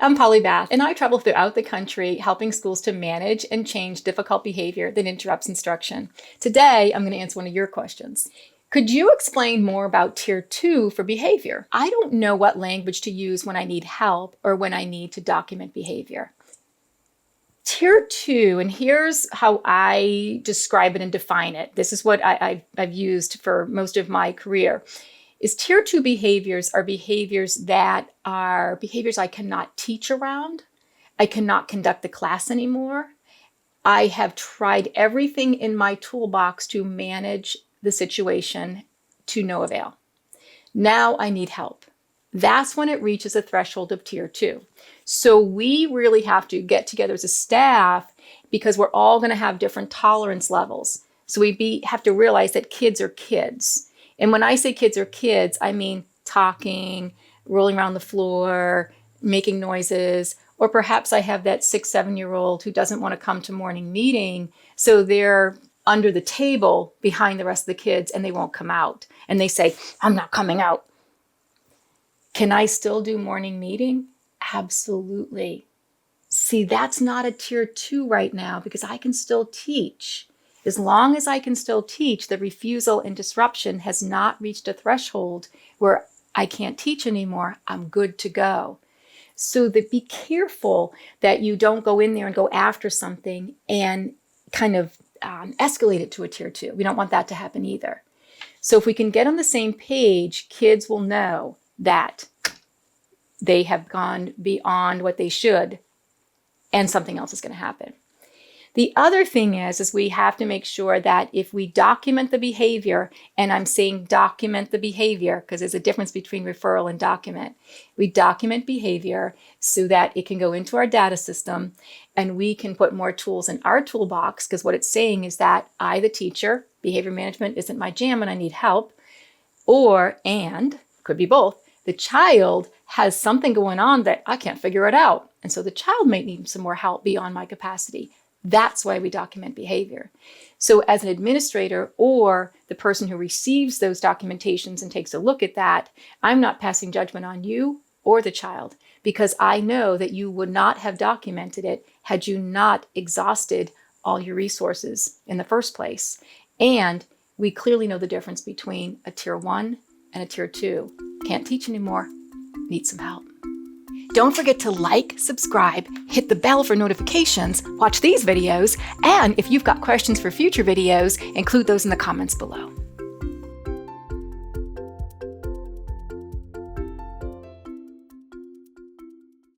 I'm Polly Bath, and I travel throughout the country helping schools to manage and change difficult behavior that interrupts instruction. Today, I'm going to answer one of your questions. Could you explain more about Tier 2 for behavior? I don't know what language to use when I need help or when I need to document behavior. Tier 2, and here's how I describe it and define it. This is what I've used for most of my career. Is Tier 2 behaviors are behaviors that are behaviors I cannot teach around. I cannot conduct the class anymore. I have tried everything in my toolbox to manage the situation to no avail. Now I need help. That's when it reaches a threshold of Tier 2. So we really have to get together as a staff because we're all going to have different tolerance levels. So we have to realize that kids are kids. And when I say kids are kids, I mean talking, rolling around the floor, making noises, or perhaps I have that 6, 7-year-old who doesn't want to come to morning meeting, so they're under the table behind the rest of the kids and they won't come out. And they say, I'm not coming out. Can I still do morning meeting? Absolutely. See, that's not a Tier 2 right now because I can still teach. As long as I can still teach, the refusal and disruption has not reached a threshold where I can't teach anymore. I'm good to go. So be careful that you don't go in there and go after something and kind of escalate it to a Tier 2. We don't want that to happen either. So if we can get on the same page, kids will know that they have gone beyond what they should and something else is going to happen. The other thing is we have to make sure that if we document the behavior, and I'm saying document the behavior because there's a difference between referral and document. We document behavior so that it can go into our data system and we can put more tools in our toolbox because what it's saying is that I, the teacher, behavior management isn't my jam and I need help, and could be both, the child has something going on that I can't figure it out. And so the child may need some more help beyond my capacity. That's why we document behavior. So as an administrator or the person who receives those documentations and takes a look at that, I'm not passing judgment on you or the child because I know that you would not have documented it had you not exhausted all your resources in the first place. And we clearly know the difference between a Tier 1 and a Tier 2. Can't teach anymore, need some help. Don't forget to like, subscribe, hit the bell for notifications, watch these videos, and if you've got questions for future videos, include those in the comments below.